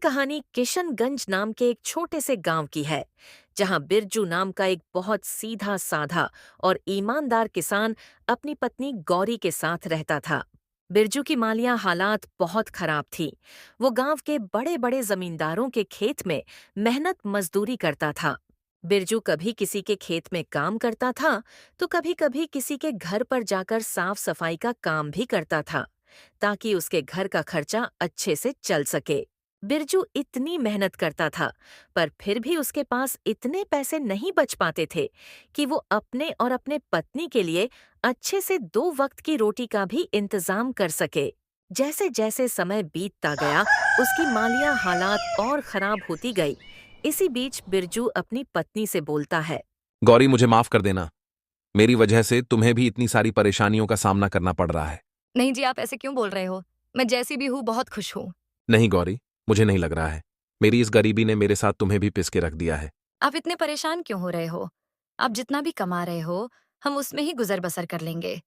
कहानी किशनगंज नाम के एक छोटे से गांव की है, जहां बिरजू नाम का एक बहुत सीधा साधा और ईमानदार किसान अपनी पत्नी गौरी के साथ रहता था। बिरजू की मालिया हालात बहुत खराब थी। वो गांव के बड़े बड़े जमींदारों के खेत में मेहनत मजदूरी करता था। बिरजू कभी किसी के खेत में काम करता था, तो कभी कभी किसी के घर पर जाकर साफ सफाई का काम भी करता था, ताकि उसके घर का खर्चा अच्छे से चल सके। बिरजू इतनी मेहनत करता था, पर फिर भी उसके पास इतने पैसे नहीं बच पाते थे कि वो अपने और अपने पत्नी के लिए अच्छे से 2 वक्त की रोटी का भी इंतजाम कर सके। जैसे जैसे समय बीतता गया, उसकी मालिया हालात और खराब होती गई। इसी बीच बिरजू अपनी पत्नी से बोलता है। गौरी, मुझे माफ कर देना। मेरी वजह से तुम्हें भी इतनी सारी परेशानियों का सामना करना पड़ रहा है। नहीं जी, आप ऐसे क्यों बोल रहे हो? मैं जैसी भी हूँ बहुत खुश हूँ। नहीं गौरी, मुझे नहीं लग रहा है। मेरी इस गरीबी ने मेरे साथ तुम्हें भी पिस के रख दिया है। आप इतने परेशान क्यों हो रहे हो? आप जितना भी कमा रहे हो, हम उसमें ही गुजर बसर कर लेंगे।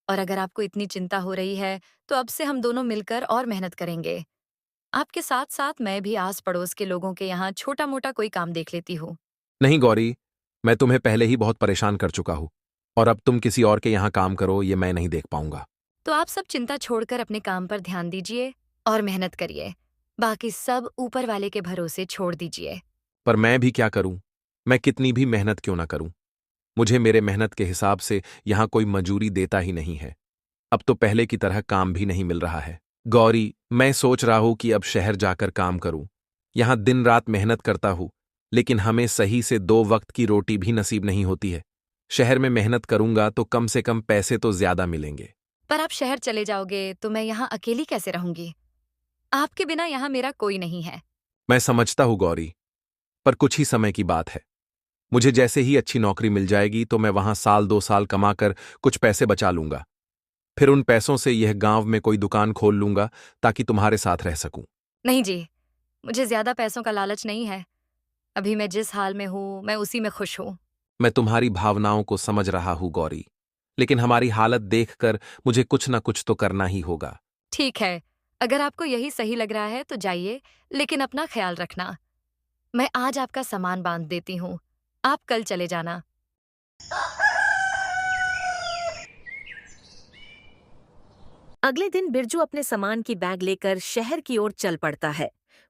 और अगर आपको इतनी चिंता हो रही है, तो अब से हम दोनों मिलकर और मेहनत करेंगे। आपके साथ साथ मैं भी आस पड़ोस के लोगों के यहाँ छोटा मोटा कोई काम देख लेती हूँ। नहीं गौरी, मैं तुम्हें पहले ही बहुत परेशान कर चुका हूं, और अब तुम किसी और के यहाँ काम करो, ये मैं नहीं देख पाऊंगा। तो आप सब चिंता छोड़कर अपने काम पर ध्यान दीजिए और मेहनत करिए। बाकी सब ऊपर वाले के भरोसे छोड़ दीजिए। पर मैं भी क्या करूं? मैं कितनी भी मेहनत क्यों ना करूं, मुझे मेरे मेहनत के हिसाब से यहाँ कोई मजूरी देता ही नहीं है। अब तो पहले की तरह काम भी नहीं मिल रहा है। गौरी, मैं सोच रहा हूं कि अब शहर जाकर काम करूं। यहां दिन रात मेहनत करता हूं, लेकिन हमें सही से 2 वक्त की रोटी भी नसीब नहीं होती है। शहर में मेहनत करूंगा तो कम से कम पैसे तो ज्यादा मिलेंगे। पर आप शहर चले जाओगे तो मैं यहाँ अकेली कैसे रहूंगी? आपके बिना यहाँ मेरा कोई नहीं है। मैं समझता हूं गौरी, पर कुछ ही समय की बात है। मुझे जैसे ही अच्छी नौकरी मिल जाएगी तो मैं वहां साल 2 साल कमाकर कुछ पैसे बचा लूंगा। फिर उन पैसों से यह गांव में कोई दुकान खोल लूंगा, ताकि तुम्हारे साथ रह सकूं। नहीं जी, मुझे ज्यादा पैसों का लालच नहीं है। अभी मैं जिस हाल में हूँ, मैं उसी में खुश हूँ। मैं तुम्हारी भावनाओं को समझ रहा हूं गौरी, लेकिन हमारी हालत देखकर मुझे कुछ ना कुछ तो करना ही होगा। ठीक है, अगर आपको यही सही लग रहा है तो जाइए, लेकिन अपना ख्याल रखना। मैं आज आपका सामान बांध देती हूँ। आप कल चले जाना। अगले दिन बिरजू अपने सामान की बैग लेकर शहर की ओर चल पड़ता है।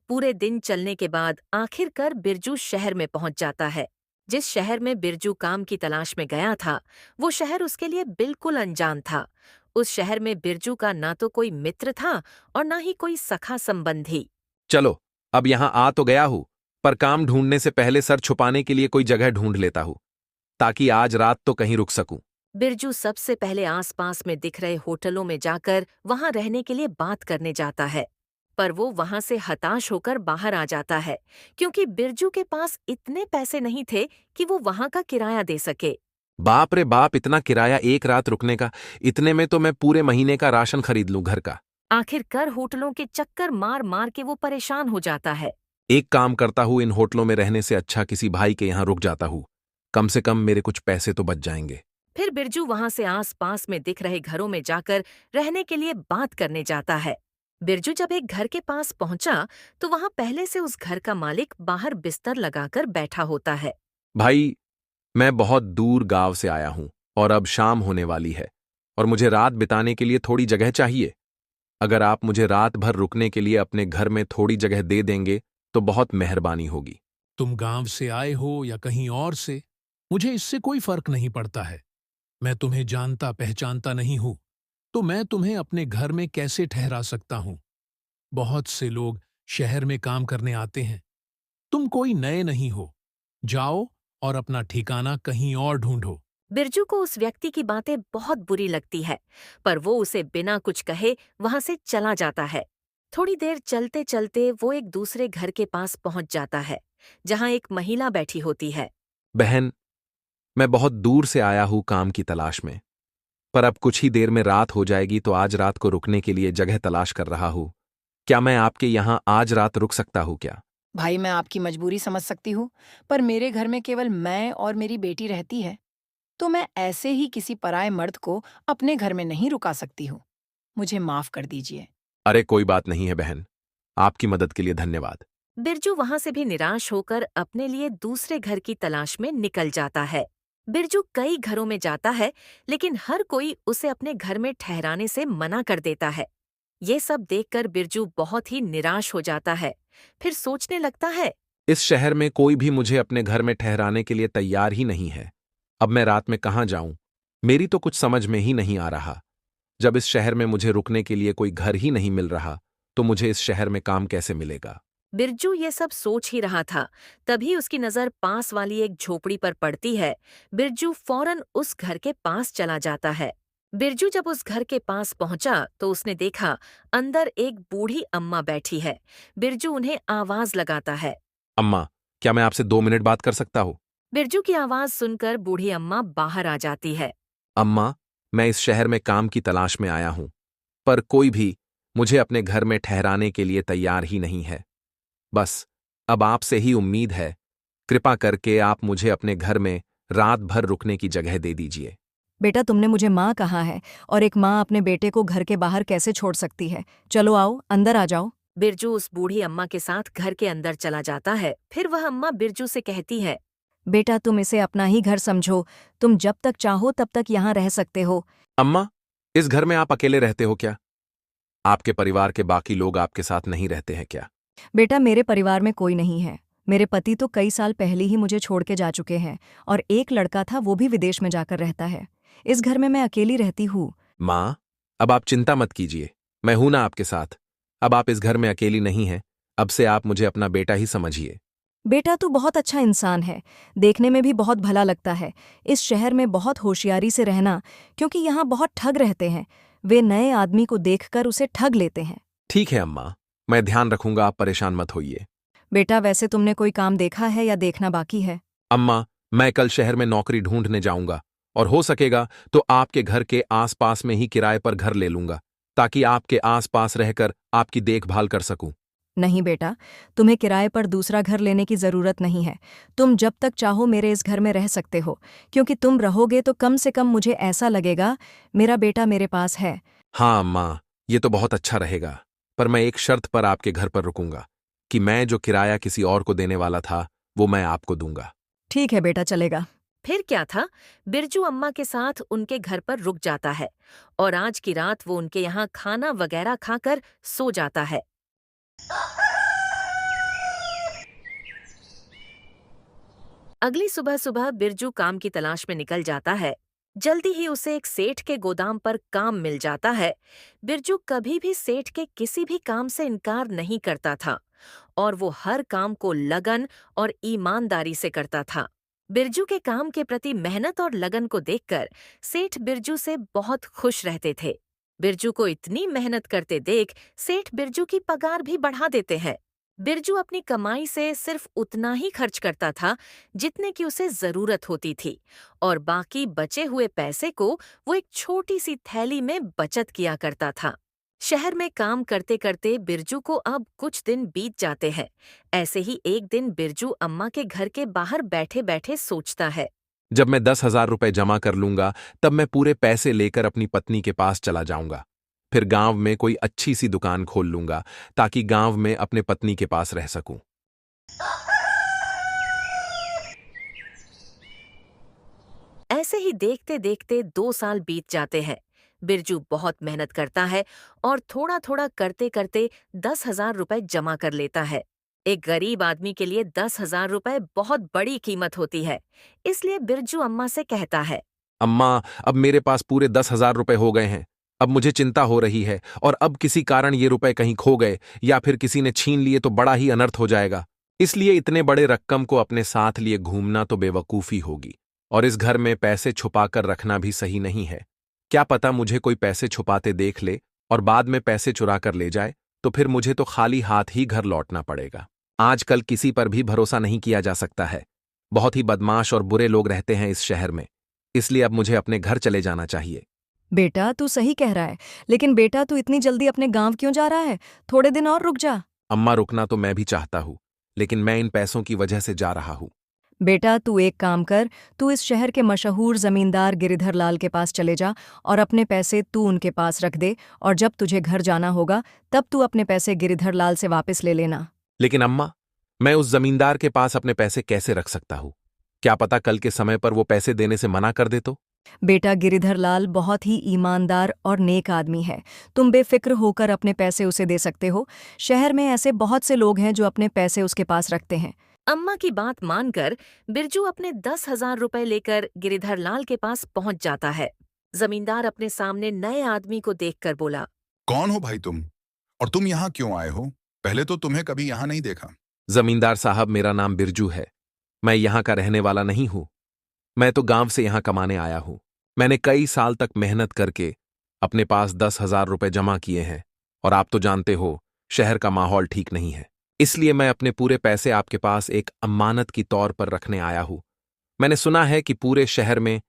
पूरे दिन चलने के बाद आखिरकार बिरजू शहर में पहुंच जाता है। जिस शहर में बिरजू काम की तलाश में गया था, वो शहर उसके लिए बिल्कुल अनजान था। उस शहर में बिरजू का ना तो कोई मित्र था और ना ही कोई सखा संबंधी। चलो, अब यहां आ तो गया हूं, पर काम ढूंढने से पहले सर छुपाने के लिए कोई जगह ढूंढ लेता हूं, ताकि आज रात तो कहीं रुक सकूं। बिरजू सबसे पहले आसपास में दिख रहे होटलों में जाकर वहां रहने के लिए बात करने जाता है, पर वो वहां से हताश होकर बाहर आ जाता है, क्योंकि बिरजू के पास इतने पैसे नहीं थे कि वो वहां का किराया दे सके। बाप रे बाप, इतना किराया एक रात रुकने का! इतने में तो मैं पूरे महीने का राशन खरीद लूं घर का। आखिरकार होटलों के चक्कर मार मार के वो परेशान हो जाता है। एक काम करता हूं, इन होटलों में रहने से अच्छा किसी भाई के यहां रुक जाता हूं। कम से कम मेरे कुछ पैसे तो बच जाएंगे। फिर बिरजू वहां से आस-पास में दिख रहे घरों में जाकर रहने के लिए बात करने जाता है। बिरजू जब एक घर के पास पहुंचा, तो वहां पहले से उस घर का मालिक बाहर बिस्तर लगाकर बैठा होता है। भाई, मैं बहुत दूर गांव से आया हूं, और अब शाम होने वाली है, और मुझे रात बिताने के लिए थोड़ी जगह चाहिए। अगर आप मुझे रात भर रुकने के लिए अपने घर में थोड़ी जगह दे देंगे तो बहुत मेहरबानी होगी। तुम गांव से आए हो या कहीं और से, मुझे इससे कोई फर्क नहीं पड़ता है। मैं तुम्हें जानता पहचानता नहीं हूं, तो मैं तुम्हें अपने घर में कैसे ठहरा सकता हूं? बहुत से लोग शहर में काम करने आते हैं। तुम कोई नए नहीं हो। जाओ और अपना ठिकाना कहीं और ढूंढो। बिरजू को उस व्यक्ति की बातें बहुत बुरी लगती है, पर वो उसे बिना कुछ कहे वहां से चला जाता है। थोड़ी देर चलते चलते वो एक दूसरे घर के पास पहुंच जाता है, जहां एक महिला बैठी होती है। बहन, मैं बहुत दूर से आया हूं काम की तलाश में, पर अब कुछ ही देर में रात हो जाएगी, तो आज रात को रुकने के लिए जगह तलाश कर रहा हूं। क्या मैं आपके यहां आज रात रुक सकता हूं क्या? भाई, मैं आपकी मजबूरी समझ सकती हूँ, पर मेरे घर में केवल मैं और मेरी बेटी रहती है, तो मैं ऐसे ही किसी पराये मर्द को अपने घर में नहीं रुका सकती हूँ। मुझे माफ कर दीजिए। अरे कोई बात नहीं है बहन, आपकी मदद के लिए धन्यवाद। बिरजू वहां से भी निराश होकर अपने लिए दूसरे घर की तलाश में निकल जाता है। बिरजू कई घरों में जाता है, लेकिन हर कोई उसे अपने घर में ठहराने से मना कर देता है। ये सब देखकर बिरजू बहुत ही निराश हो जाता है। फिर सोचने लगता है, इस शहर में कोई भी मुझे अपने घर में ठहराने के लिए तैयार ही नहीं है। अब मैं रात में कहाँ जाऊं? मेरी तो कुछ समझ में ही नहीं आ रहा। जब इस शहर में मुझे रुकने के लिए कोई घर ही नहीं मिल रहा, तो मुझे इस शहर में काम कैसे मिलेगा? बिरजू ये सब सोच ही रहा था, तभी उसकी नजर पास वाली एक झोपड़ी पर पड़ती है। बिरजू फौरन उस घर के पास चला जाता है। बिरजू जब उस घर के पास पहुंचा तो उसने देखा अंदर एक बूढ़ी अम्मा बैठी है। बिरजू उन्हें आवाज लगाता है। अम्मा, क्या मैं आपसे 2 मिनट बात कर सकता हूँ? बिरजू की आवाज सुनकर बूढ़ी अम्मा बाहर आ जाती है। अम्मा, मैं इस शहर में काम की तलाश में आया हूं, पर कोई भी मुझे अपने घर में ठहराने के लिए तैयार ही नहीं है। बस अब आपसे ही उम्मीद है। कृपा करके आप मुझे अपने घर में रात भर रुकने की जगह दे दीजिए। बेटा, तुमने मुझे माँ कहा है, और एक माँ अपने बेटे को घर के बाहर कैसे छोड़ सकती है? चलो आओ, अंदर आ जाओ। बिरजू उस बूढ़ी अम्मा के साथ घर के अंदर चला जाता है। फिर वह अम्मा बिरजू से कहती है, बेटा, तुम इसे अपना ही घर समझो। तुम जब तक चाहो तब तक यहाँ रह सकते हो। अम्मा, इस घर में आप अकेले रहते हो क्या? आपके परिवार के बाकी लोग आपके साथ नहीं रहते हैं क्या? बेटा, मेरे परिवार में कोई नहीं है। मेरे पति तो कई साल पहले ही मुझे छोड़ के जा चुके हैं, और एक लड़का था, वो भी विदेश में जाकर रहता है। इस घर में मैं अकेली रहती हूँ। माँ, अब आप चिंता मत कीजिए, मैं हूं ना आपके साथ। अब आप इस घर में अकेली नहीं हैं। अब से आप मुझे अपना बेटा ही समझिए। बेटा, तू बहुत अच्छा इंसान है, देखने में भी बहुत भला लगता है। इस शहर में बहुत होशियारी से रहना, क्योंकि यहाँ बहुत ठग रहते हैं। वे नए आदमी को देखकर उसे ठग लेते हैं। ठीक है अम्मा, मैं ध्यान रखूंगा, आप परेशान मत होइए। बेटा, वैसे तुमने कोई काम देखा है या देखना बाकी है? अम्मा, मैं कल शहर में नौकरी ढूंढने जाऊंगा, और हो सकेगा तो आपके घर के आसपास में ही किराए पर घर ले लूंगा, ताकि आपके आसपास रहकर आपकी देखभाल कर सकूं। नहीं बेटा, तुम्हें किराए पर दूसरा घर लेने की जरूरत नहीं है। तुम जब तक चाहो मेरे इस घर में रह सकते हो, क्योंकि तुम रहोगे तो कम से कम मुझे ऐसा लगेगा मेरा बेटा मेरे पास है। हाँ अम्मा, ये तो बहुत अच्छा रहेगा, पर मैं एक शर्त पर आपके घर पर रुकूंगा, कि मैं जो किराया किसी और को देने वाला था वो मैं आपको दूंगा। ठीक है बेटा, चलेगा। फिर क्या था, बिरजू अम्मा के साथ उनके घर पर रुक जाता है और आज की रात वो उनके यहाँ खाना वगैरह खाकर सो जाता है। अगली सुबह सुबह बिरजू काम की तलाश में निकल जाता है। जल्दी ही उसे एक सेठ के गोदाम पर काम मिल जाता है। बिरजू कभी भी सेठ के किसी भी काम से इनकार नहीं करता था और वो हर काम को लगन और ईमानदारी से करता था। बिरजू के काम के प्रति मेहनत और लगन को देखकर सेठ बिरजू से बहुत खुश रहते थे। बिरजू को इतनी मेहनत करते देख सेठ बिरजू की पगार भी बढ़ा देते हैं। बिरजू अपनी कमाई से सिर्फ उतना ही खर्च करता था जितने की उसे जरूरत होती थी, और बाकी बचे हुए पैसे को वो एक छोटी सी थैली में बचत किया करता था। शहर में काम करते करते बिरजू को अब कुछ दिन बीत जाते हैं। ऐसे ही एक दिन बिरजू अम्मा के घर के बाहर बैठे बैठे सोचता है, जब मैं 10,000 रुपए जमा कर लूंगा, तब मैं पूरे पैसे लेकर अपनी पत्नी के पास चला जाऊंगा। फिर गांव में कोई अच्छी सी दुकान खोल लूंगा, ताकि गांव में अपने पत्नी के पास रह सकूं। ऐसे ही देखते देखते 2 साल बीत जाते हैं। बिरजू बहुत मेहनत करता है और थोड़ा थोड़ा करते करते 10,000 रुपए जमा कर लेता है। एक गरीब आदमी के लिए 10,000 रुपए बहुत बड़ी कीमत होती है, इसलिए बिरजू अम्मा से कहता है, अम्मा, अब मेरे पास पूरे 10,000 रुपए हो गए हैं। अब मुझे चिंता हो रही है, और अब किसी कारण ये रुपए कहीं खो गए या फिर किसी ने छीन लिए तो बड़ा ही अनर्थ हो जाएगा। इसलिए इतने बड़े रकम को अपने साथ लिए घूमना तो बेवकूफी होगी, और इस घर में पैसे छुपाकर रखना भी सही नहीं है। क्या पता मुझे कोई पैसे छुपाते देख ले और बाद में पैसे चुरा कर ले जाए, तो फिर मुझे तो खाली हाथ ही घर लौटना पड़ेगा। आजकल किसी पर भी भरोसा नहीं किया जा सकता है। बहुत ही बदमाश और बुरे लोग रहते हैं इस शहर में, इसलिए अब मुझे अपने घर चले जाना चाहिए। बेटा, तू सही कह रहा है, लेकिन बेटा, तू इतनी जल्दी अपने गांव क्यों जा रहा है? थोड़े दिन और रुक जा। अम्मा, रुकना तो मैं भी चाहता हूँ, लेकिन मैं इन पैसों की वजह से जा रहा हूँ। बेटा तू एक काम कर, तू इस शहर के मशहूर जमींदार गिरिधर लाल के पास चले जा और अपने पैसे तू उनके पास रख दे, और जब तुझे घर जाना होगा तब तू अपने पैसे गिरिधर लाल से वापस ले लेना। लेकिन अम्मा, मैं उस जमींदार के पास अपने पैसे कैसे रख सकता हूँ? क्या पता कल के समय पर वो पैसे देने से मना कर दे तो? बेटा गिरिधर लाल बहुत ही ईमानदार और नेक आदमी है, तुम बेफिक्र होकर अपने पैसे उसे दे सकते हो। शहर में ऐसे बहुत से लोग हैं जो अपने पैसे उसके पास रखते हैं। अम्मा की बात मानकर बिरजू अपने 10,000 रुपए लेकर गिरिधर लाल के पास पहुंच जाता है। जमींदार अपने सामने नए आदमी को देखकर बोला, कौन हो भाई तुम? और तुम यहाँ क्यों आए हो? पहले तो तुम्हें कभी यहाँ नहीं देखा। जमींदार साहब, मेरा नाम बिरजू है। मैं यहाँ का रहने वाला नहीं हूँ। मैं तो गांव से यहाँ कमाने आया हूँ। मैंने कई साल तक मेहनत करके अपने पास 10,000 रुपए जमा किए हैं, और आप तो जानते हो शहर का माहौल ठीक नहीं है। इसलिए मैं अपने पूरे पैसे आपके पास एक अमानत की तौर पर रखने आया हूँ। मैंने सुना है कि पूरे शहर में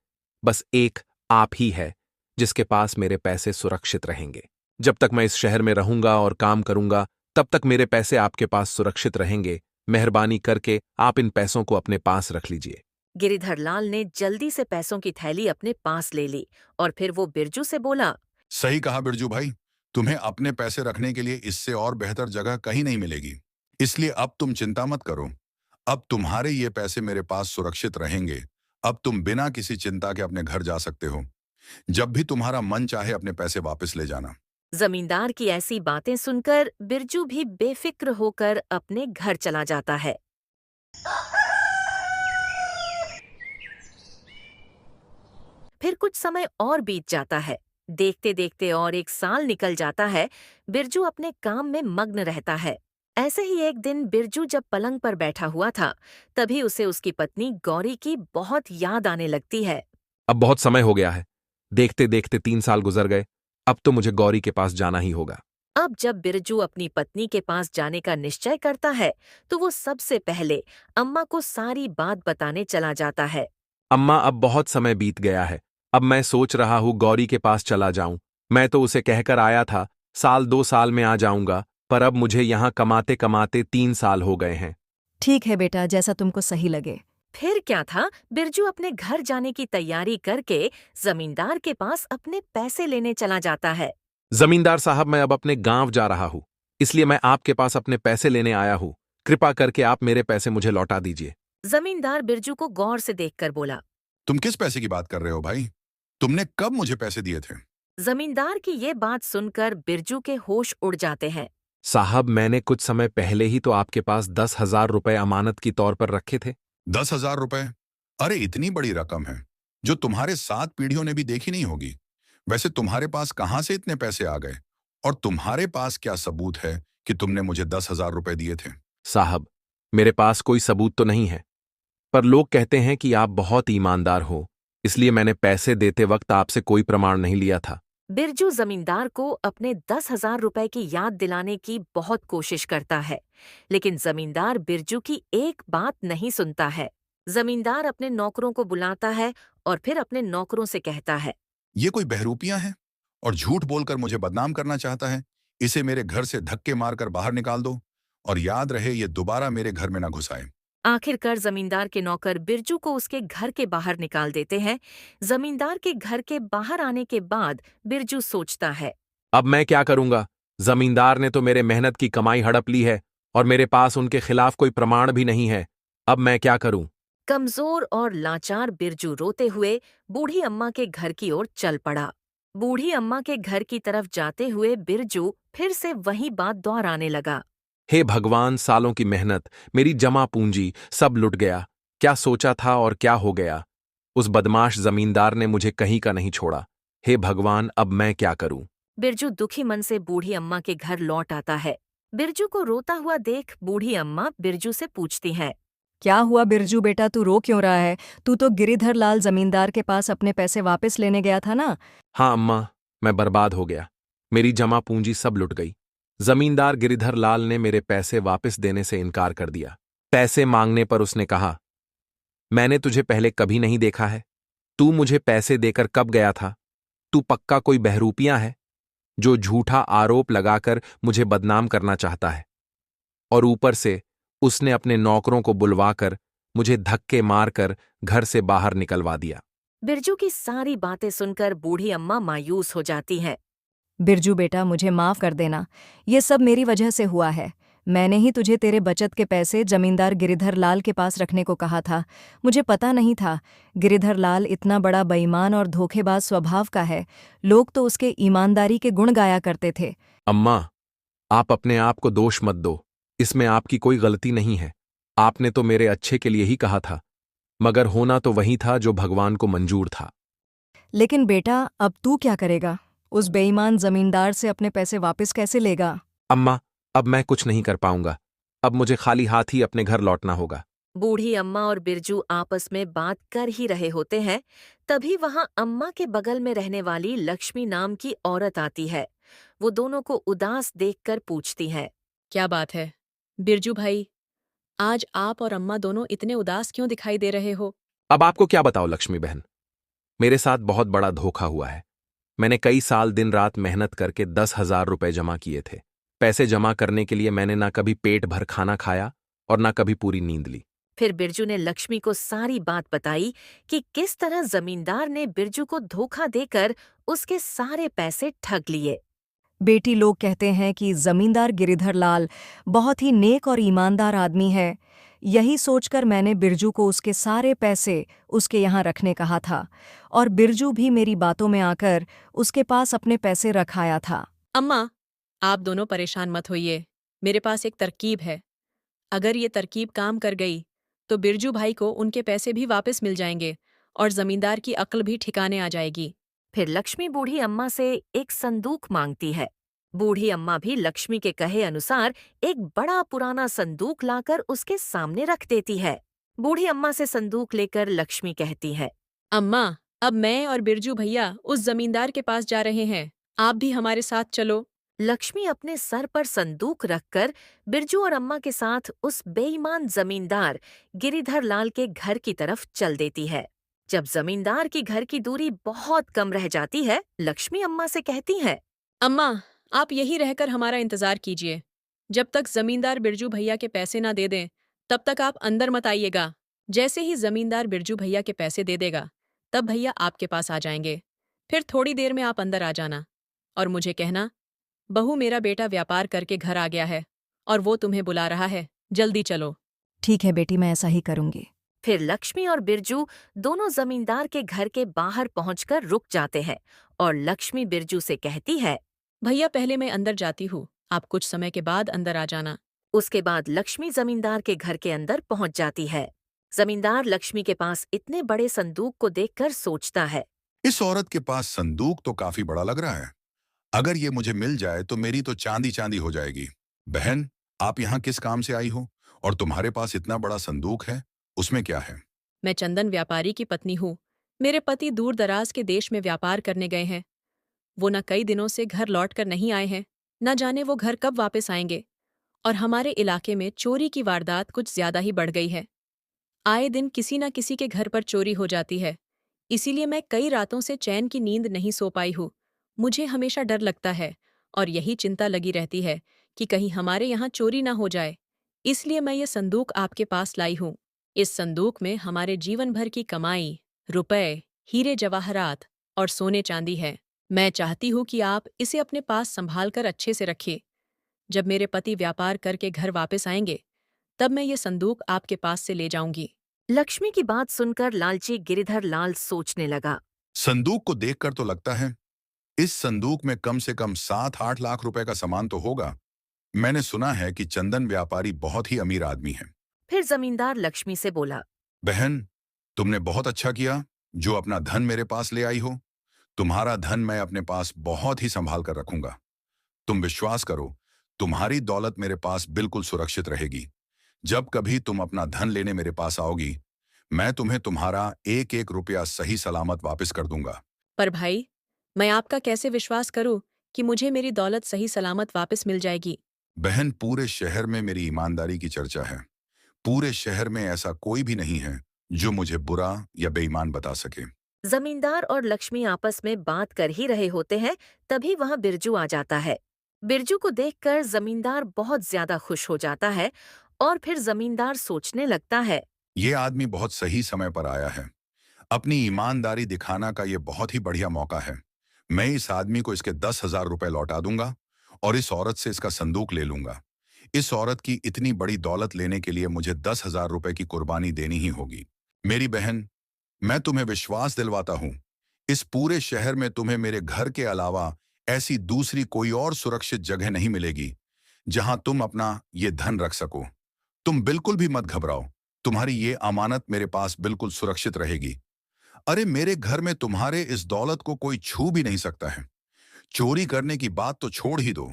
बस एक आप ही है जिसके पास मेरे पैसे सुरक्षित रहेंगे। जब तक मैं इस शहर में रहूंगा और काम करूंगा, तब तक मेरे पैसे आपके पास सुरक्षित रहेंगे। मेहरबानी करके आप इन पैसों को अपने पास रख लीजिए। गिरिधर लाल ने जल्दी से पैसों की थैली अपने पास ले ली और फिर वो बिरजू से बोला, सही कहा बिरजू भाई, तुम्हें अपने पैसे रखने के लिए इससे और बेहतर जगह कहीं नहीं मिलेगी। इसलिए अब तुम चिंता मत करो। अब तुम्हारे ये पैसे मेरे पास सुरक्षित रहेंगे। अब तुम बिना किसी चिंता के अपने घर जा सकते हो। जब भी तुम्हारा मन चाहे अपने पैसे वापस ले जाना। जमींदार की ऐसी बातें सुनकर बिरजू भी बेफिक्र होकर अपने घर चला जाता है। फिर कुछ समय और बीत जाता है। देखते देखते और एक साल निकल जाता है। बिरजू अपने काम में मग्न रहता है। ऐसे ही एक दिन बिरजू जब पलंग पर बैठा हुआ था, तभी उसे उसकी पत्नी गौरी की बहुत याद आने लगती है। अब बहुत समय हो गया है। देखते देखते 3 साल गुजर गए। अब तो मुझे गौरी के पास जाना ही होगा। अब जब बिरजू अपनी पत्नी के पास जाने का निश्चय करता है, तो वो सबसे पहले अम्मा को सारी बात बताने चला जाता है। अम्मा, अब बहुत समय बीत गया है। अब मैं सोच रहा हूँ गौरी के पास चला जाऊं। मैं तो उसे कहकर आया था 1-2 साल में आ जाऊंगा, पर अब मुझे यहाँ कमाते कमाते 3 साल हो गए हैं। ठीक है बेटा, जैसा तुमको सही लगे। फिर क्या था, बिरजू अपने घर जाने की तैयारी करके जमींदार के पास अपने पैसे लेने चला जाता है। जमींदार साहब, मैं अब अपने गांव जा रहा हूँ, इसलिए मैं आपके पास अपने पैसे लेने आया हूँ। कृपा करके आप मेरे पैसे मुझे लौटा दीजिए। जमींदार बिरजू को गौर से देखकर बोला, तुम किस पैसे की बात कर रहे हो भाई? तुमने कब मुझे पैसे दिए थे? जमींदार की ये बात सुनकर बिरजू के होश उड़ जाते हैं। साहब, मैंने कुछ समय पहले ही तो आपके पास 10,000 रुपए अमानत की तौर पर रखे थे। 10,000 रुपए? अरे इतनी बड़ी रकम है जो तुम्हारे 7 पीढ़ियों ने भी देखी नहीं होगी। वैसे तुम्हारे पास कहाँ से इतने पैसे आ गए? और तुम्हारे पास क्या सबूत है कि तुमने मुझे 10,000 रुपए दिए थे? साहब, मेरे पास कोई सबूत तो नहीं है, पर लोग कहते हैं कि आप बहुत ईमानदार हो, इसलिए मैंने पैसे देते वक्त आपसे कोई प्रमाण नहीं लिया था। बिरजू जमींदार को अपने 10,000 रुपए की याद दिलाने की बहुत कोशिश करता है, लेकिन जमींदार बिरजू की एक बात नहीं सुनता है। जमींदार अपने नौकरों को बुलाता है और फिर अपने नौकरों से कहता है, ये कोई बहरूपियां है और झूठ बोलकर मुझे बदनाम करना चाहता है। इसे मेरे घर से धक्के मारकर बाहर निकाल दो, और याद रहे ये दोबारा मेरे घर में ना घुसाए। आखिरकार जमींदार के नौकर बिरजू को उसके घर के बाहर निकाल देते हैं। जमींदार के घर के बाहर आने के बाद बिरजू सोचता है, अब मैं क्या करूंगा? जमींदार ने तो मेरे मेहनत की कमाई हड़प ली है और मेरे पास उनके खिलाफ कोई प्रमाण भी नहीं है। अब मैं क्या करूं? कमजोर और लाचार बिरजू रोते हुए बूढ़ी अम्मा के घर की ओर चल पड़ा। बूढ़ी अम्मा के घर की तरफ जाते हुए बिरजू फिर से वही बात दोहराने लगा। हे भगवान, सालों की मेहनत, मेरी जमा पूंजी सब लुट गया। क्या सोचा था और क्या हो गया? उस बदमाश जमींदार ने मुझे कहीं का नहीं छोड़ा। हे भगवान, अब मैं क्या करूं? बिरजू दुखी मन से बूढ़ी अम्मा के घर लौट आता है। बिरजू को रोता हुआ देख बूढ़ी अम्मा बिरजू से पूछती है, क्या हुआ बिरजू बेटा, तू रो क्यों रहा है? तू तो गिरिधर लाल जमींदार के पास अपने पैसे वापस लेने गया था ना? हाँ अम्मा, मैं बर्बाद हो गया। मेरी जमा पूंजी सब लुट गई। जमींदार गिरिधर लाल ने मेरे पैसे वापस देने से इनकार कर दिया। पैसे मांगने पर उसने कहा, मैंने तुझे पहले कभी नहीं देखा है। तू मुझे पैसे देकर कब गया था? तू पक्का कोई बहरूपियां है जो झूठा आरोप लगाकर मुझे बदनाम करना चाहता है। और ऊपर से उसने अपने नौकरों को बुलवाकर मुझे धक्के मारकर घर से बाहर निकलवा दिया। बिरजू की सारी बातें सुनकर बूढ़ी अम्मा मायूस हो जाती हैं। बिरजू बेटा, मुझे माफ कर देना। ये सब मेरी वजह से हुआ है। मैंने ही तुझे तेरे बचत के पैसे जमींदार गिरिधर लाल के पास रखने को कहा था। मुझे पता नहीं था गिरिधर लाल इतना बड़ा बेईमान और धोखेबाज स्वभाव का है। लोग तो उसके ईमानदारी के गुण गाया करते थे। अम्मा, आप अपने आप को दोष मत दो। इसमें आपकी कोई गलती नहीं है। आपने तो मेरे अच्छे के लिए ही कहा था, मगर होना तो वही था जो भगवान को मंजूर था। लेकिन बेटा, अब तू क्या करेगा? उस बेईमान जमींदार से अपने पैसे वापस कैसे लेगा? अम्मा, अब मैं कुछ नहीं कर पाऊंगा। अब मुझे खाली हाथ ही अपने घर लौटना होगा। बूढ़ी अम्मा और बिरजू आपस में बात कर ही रहे होते हैं, तभी वहां अम्मा के बगल में रहने वाली लक्ष्मी नाम की औरत आती है। वो दोनों को उदास देखकर पूछती है। क्या बात है बिरजू भाई, आज आप और अम्मा दोनों इतने उदास क्यों दिखाई दे रहे हो? अब आपको क्या बताओ लक्ष्मी बहन, मेरे साथ बहुत बड़ा धोखा हुआ है। मैंने कई साल दिन रात मेहनत करके 10,000 रुपए जमा किए थे। पैसे जमा करने के लिए मैंने ना कभी पेट भर खाना खाया और ना कभी पूरी नींद ली। फिर बिरजू ने लक्ष्मी को सारी बात बताई कि किस तरह जमींदार ने बिरजू को धोखा देकर उसके सारे पैसे ठग लिए। बेटी, लोग कहते हैं कि जमींदार गिरिधर लाल बहुत ही नेक और ईमानदार आदमी है। यही सोचकर मैंने बिरजू को उसके सारे पैसे उसके यहाँ रखने कहा था, और बिरजू भी मेरी बातों में आकर उसके पास अपने पैसे रखाया था। अम्मा, आप दोनों परेशान मत होइए। मेरे पास एक तरकीब है। अगर ये तरकीब काम कर गई तो बिरजू भाई को उनके पैसे भी वापस मिल जाएंगे और जमींदार की अक्ल भी ठिकाने आ जाएगी। फिर लक्ष्मी बूढ़ी अम्मा से एक संदूक मांगती है। बूढ़ी अम्मा भी लक्ष्मी के कहे अनुसार एक बड़ा पुराना संदूक लाकर उसके सामने रख देती है। बूढ़ी अम्मा से संदूक लेकर लक्ष्मी कहती है। अम्मा, अब मैं और बिरजू भैया उस जमींदार के पास जा रहे हैं। आप भी हमारे साथ चलो। लक्ष्मी अपने सर पर संदूक रखकर बिरजू और अम्मा के साथ उस बेईमान जमींदार गिरिधर लाल के घर की तरफ चल देती है। जब जमींदार की घर की दूरी बहुत कम रह जाती है, लक्ष्मी अम्मा से कहती है। अम्मा, आप यहीं रहकर हमारा इंतजार कीजिए। जब तक जमींदार बिरजू भैया के पैसे ना दे दें, तब तक आप अंदर मत आइएगा। जैसे ही जमींदार बिरजू भैया के पैसे दे देगा, तब भैया आपके पास आ जाएंगे। फिर थोड़ी देर में आप अंदर आ जाना और मुझे कहना, बहू, मेरा बेटा व्यापार करके घर आ गया है और वो तुम्हें बुला रहा है, जल्दी चलो। ठीक है बेटी, मैं ऐसा ही करूंगी। फिर लक्ष्मी और बिरजू दोनों जमींदार के घर के बाहर पहुंचकर रुक जाते हैं और लक्ष्मी बिरजू से कहती है। भैया, पहले मैं अंदर जाती हूँ, आप कुछ समय के बाद अंदर आ जाना। उसके बाद लक्ष्मी जमींदार के घर के अंदर पहुंच जाती है। जमींदार लक्ष्मी के पास इतने बड़े संदूक को देखकर सोचता है। इस औरत के पास संदूक तो काफी बड़ा लग रहा है। अगर ये मुझे मिल जाए तो मेरी तो चांदी चांदी हो जाएगी। बहन, आप यहाँ किस काम से आई हो और तुम्हारे पास इतना बड़ा संदूक है, उसमें क्या है? मैं चंदन व्यापारी की पत्नी हूँ। मेरे पति दूर दराज के देश में व्यापार करने गए हैं। वो न कई दिनों से घर लौट कर नहीं आए हैं, न जाने वो घर कब वापस आएंगे। और हमारे इलाके में चोरी की वारदात कुछ ज्यादा ही बढ़ गई है। आए दिन किसी न किसी के घर पर चोरी हो जाती है। इसीलिए मैं कई रातों से चैन की नींद नहीं सो पाई हूँ। मुझे हमेशा डर लगता है और यही चिंता लगी रहती है कि कहीं हमारे यहाँ चोरी ना हो जाए। इसलिए मैं ये संदूक आपके पास लाई हूँ। इस संदूक में हमारे जीवन भर की कमाई, रुपए, हीरे जवाहरात और सोने चांदी है। मैं चाहती हूँ कि आप इसे अपने पास संभाल कर अच्छे से रखिए। जब मेरे पति व्यापार करके घर वापस आएंगे, तब मैं ये संदूक आपके पास से ले जाऊंगी। लक्ष्मी की बात सुनकर लालची गिरिधर लाल सोचने लगा। संदूक को देखकर तो लगता है इस संदूक में कम से कम 7-8 लाख रुपए का सामान तो होगा। मैंने सुना है कि चंदन व्यापारी बहुत ही अमीर आदमी है। फिर जमींदार लक्ष्मी से बोला। बहन, तुमने बहुत अच्छा किया जो अपना धन मेरे पास ले आई हो। तुम्हारा धन मैं अपने पास बहुत ही संभाल कर रखूंगा। तुम विश्वास करो, तुम्हारी दौलत मेरे पास बिल्कुल सुरक्षित रहेगी। जब कभी तुम अपना धन लेने मेरे पास आओगी, मैं तुम्हें तुम्हारा एक एक रुपया सही सलामत वापस कर दूंगा। पर भाई, मैं आपका कैसे विश्वास करूं कि मुझे मेरी दौलत सही सलामत वापस मिल जाएगी? बहन, पूरे शहर में मेरी ईमानदारी की चर्चा है। पूरे शहर में ऐसा कोई भी नहीं है जो मुझे बुरा या बेईमान बता सके। जमींदार और लक्ष्मी आपस में बात कर ही रहे होते हैं, तभी वहां बिरजू आ जाता है। बिरजू को देखकर जमींदार बहुत ज्यादा खुश हो जाता है और फिर जमींदार सोचने लगता है। ये आदमी बहुत सही समय पर आया है। अपनी ईमानदारी दिखाना का ये बहुत ही बढ़िया मौका है। मैं इस आदमी को इसके 10,000 रुपए लौटा दूंगा और इस औरत से इसका संदूक ले लूंगा। इस औरत की इतनी बड़ी दौलत लेने के लिए मुझे 10,000 रुपए की कुर्बानी देनी ही होगी। मेरी बहन, मैं तुम्हें विश्वास दिलवाता हूं, इस पूरे शहर में तुम्हें मेरे घर के अलावा ऐसी दूसरी कोई और सुरक्षित जगह नहीं मिलेगी जहां तुम अपना ये धन रख सको। तुम बिल्कुल भी मत घबराओ, तुम्हारी ये अमानत मेरे पास बिल्कुल सुरक्षित रहेगी। अरे मेरे घर में तुम्हारे इस दौलत को कोई छू भी नहीं सकता है। चोरी करने की बात तो छोड़ ही दो,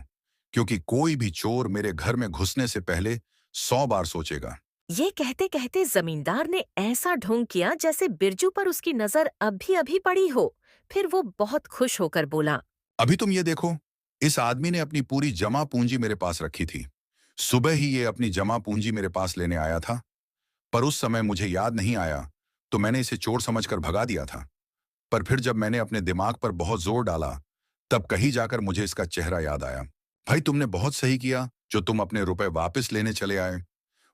क्योंकि कोई भी चोर मेरे घर में घुसने से पहले 100 बार सोचेगा। ये कहते कहते जमींदार ने ऐसा ढोंग किया जैसे बिरजू पर उसकी नजर अभी अभी पड़ी हो। फिर वो बहुत खुश होकर बोला, अभी तुम ये देखो, इस आदमी ने अपनी पूरी जमा पूंजी मेरे पास रखी थी। सुबह ही ये अपनी जमा पूंजी मेरे पास लेने आया था, पर उस समय मुझे याद नहीं आया, तो मैंने इसे चोर समझकर भगा दिया था। पर फिर जब मैंने अपने दिमाग पर बहुत जोर डाला, तब कहीं जाकर मुझे इसका चेहरा याद आया। भाई, तुमने बहुत सही किया जो तुम अपने रुपए वापस लेने चले आए,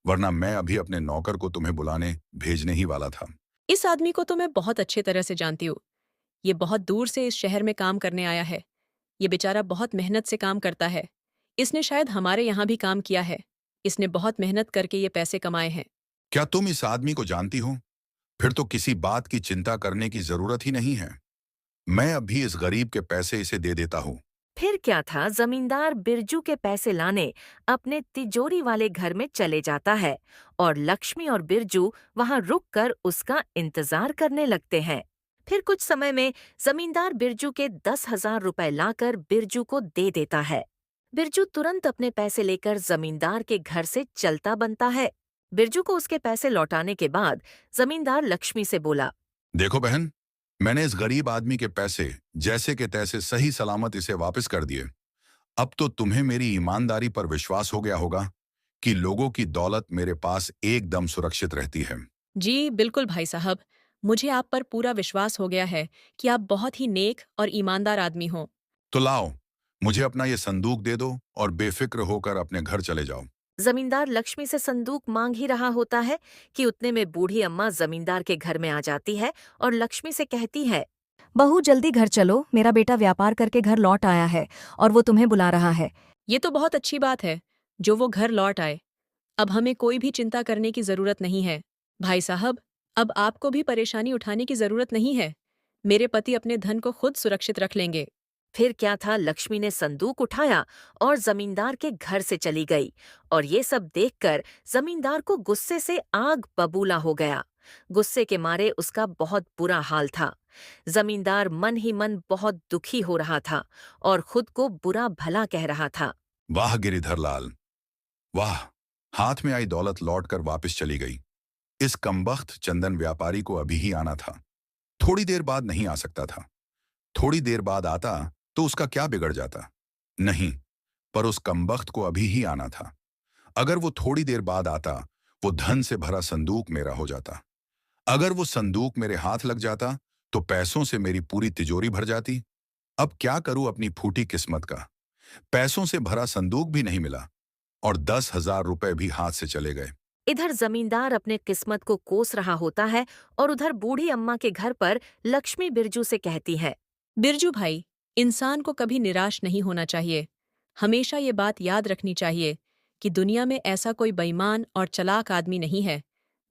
वरना मैं अभी अपने नौकर को तुम्हें बुलाने भेजने ही वाला था। इस आदमी को तो मैं बहुत अच्छे तरह से जानती हूँ। ये बहुत दूर से इस शहर में काम करने आया है। ये बेचारा बहुत मेहनत से काम करता है। इसने शायद हमारे यहाँ भी काम किया है। इसने बहुत मेहनत करके ये पैसे कमाए हैं। क्या तुम इस आदमी को जानती हो? फिर तो किसी बात की चिंता करने की जरूरत ही नहीं है। मैं अभी इस गरीब के पैसे इसे दे देता हूँ। फिर क्या था, जमींदार बिरजू के पैसे लाने अपने तिजोरी वाले घर में चले जाता है और लक्ष्मी और बिरजू वहां रुककर उसका इंतजार करने लगते हैं। फिर कुछ समय में जमींदार बिरजू के 10,000 रुपए लाकर बिरजू को दे देता है। बिरजू तुरंत अपने पैसे लेकर जमींदार के घर से चलता बनता है। बिरजू को उसके पैसे लौटाने के बाद जमींदार लक्ष्मी से बोला, देखो बहन, मैंने इस गरीब आदमी के पैसे जैसे के तैसे सही सलामत इसे वापस कर दिए। अब तो तुम्हें मेरी ईमानदारी पर विश्वास हो गया होगा कि लोगों की दौलत मेरे पास एकदम सुरक्षित रहती है। जी बिल्कुल भाई साहब, मुझे आप पर पूरा विश्वास हो गया है कि आप बहुत ही नेक और ईमानदार आदमी हो। तो लाओ, मुझे अपना ये संदूक दे दो और बेफिक्र होकर अपने घर चले जाओ। जमींदार लक्ष्मी से संदूक मांग ही रहा होता है कि उतने में बूढ़ी अम्मा जमींदार के घर में आ जाती है और लक्ष्मी से कहती है, बहू जल्दी घर चलो, मेरा बेटा व्यापार करके घर लौट आया है और वो तुम्हें बुला रहा है। ये तो बहुत अच्छी बात है जो वो घर लौट आए। अब हमें कोई भी चिंता करने की जरूरत नहीं है। भाई साहब, अब आपको भी परेशानी उठाने की जरूरत नहीं है। मेरे पति अपने धन को खुद सुरक्षित रख लेंगे। फिर क्या था, लक्ष्मी ने संदूक उठाया और जमींदार के घर से चली गई और ये सब देखकर जमींदार को गुस्से से आग बबूला हो गया। गुस्से के मारे उसका बहुत बुरा हाल था। जमींदार मन ही मन बहुत दुखी हो रहा था और खुद को बुरा भला कह रहा था। वाह गिरिधर लाल, वाह! हाथ में आई दौलत लौटकर वापस चली गई। इस कमबख्त चंदन व्यापारी को अभी ही आना था, थोड़ी देर बाद नहीं आ सकता था। थोड़ी देर बाद आता तो उसका क्या बिगड़ जाता? नहीं, पर उस कमबख्त को अभी ही आना था। अगर वो थोड़ी देर बाद आता, वो धन से भरा संदूक मेरा हो जाता। अगर वो संदूक मेरे हाथ लग जाता, तो पैसों से मेरी पूरी तिजोरी भर जाती। अब क्या करूं अपनी फूटी किस्मत का? पैसों से भरा संदूक भी नहीं मिला और 10,000 रुपए भी हाथ से चले गए। इधर जमींदार अपने किस्मत को कोस रहा होता है और उधर बूढ़ी अम्मा के घर पर लक्ष्मी बिरजू से कहती है, बिरजू भाई, इंसान को कभी निराश नहीं होना चाहिए। हमेशा ये बात याद रखनी चाहिए कि दुनिया में ऐसा कोई बेईमान और चालाक आदमी नहीं है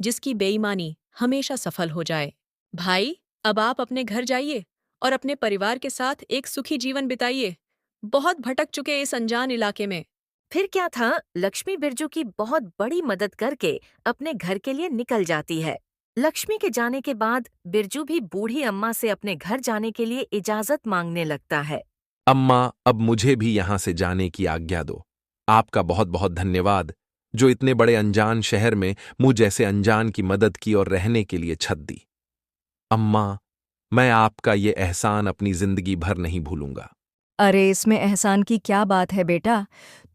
जिसकी बेईमानी हमेशा सफल हो जाए। भाई, अब आप अपने घर जाइए और अपने परिवार के साथ एक सुखी जीवन बिताइए। बहुत भटक चुके इस अनजान इलाके में। फिर क्या था, लक्ष्मी बिरजू की बहुत बड़ी मदद करके अपने घर के लिए निकल जाती है। लक्ष्मी के जाने के बाद बिरजू भी बूढ़ी अम्मा से अपने घर जाने के लिए इजाजत मांगने लगता है। अम्मा, अब मुझे भी यहाँ से जाने की आज्ञा दो। आपका बहुत बहुत धन्यवाद जो इतने बड़े अनजान शहर में मुझ जैसे अनजान की मदद की और रहने के लिए छत दी। अम्मा, मैं आपका ये एहसान अपनी जिंदगी भर नहीं भूलूंगा। अरे इसमें एहसान की क्या बात है बेटा,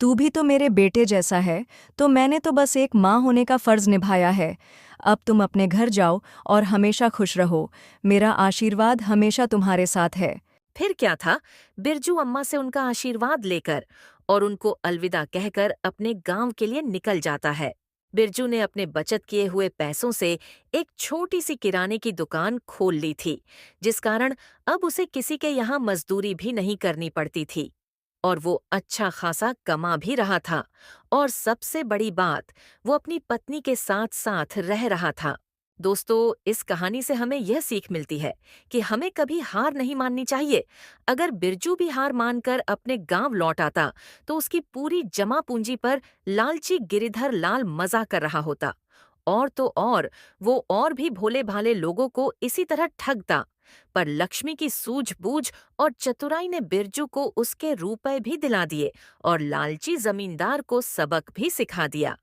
तू भी तो मेरे बेटे जैसा है, तो मैंने तो बस एक माँ होने का फर्ज निभाया है। अब तुम अपने घर जाओ और हमेशा खुश रहो, मेरा आशीर्वाद हमेशा तुम्हारे साथ है। फिर क्या था, बिरजू अम्मा से उनका आशीर्वाद लेकर और उनको अलविदा कहकर अपने गांव के लिए निकल जाता है। बिरजू ने अपने बचत किए हुए पैसों से एक छोटी सी किराने की दुकान खोल ली थी, जिस कारण अब उसे किसी के यहाँ मजदूरी भी नहीं करनी पड़ती थी और वो अच्छा खासा कमा भी रहा था। और सबसे बड़ी बात, वो अपनी पत्नी के साथ साथ रह रहा था। दोस्तों, इस कहानी से हमें यह सीख मिलती है कि हमें कभी हार नहीं माननी चाहिए। अगर बिरजू भी हार मानकर अपने गांव लौट आता तो उसकी पूरी जमा पूंजी पर लालची गिरिधर लाल मजा कर रहा होता। और तो और, वो और भी भोले भाले लोगों को इसी तरह ठगता। पर लक्ष्मी की सूझबूझ और चतुराई ने बिरजू को उसके रुपए भी दिला दिए और लालची जमींदार को सबक भी सिखा दिया।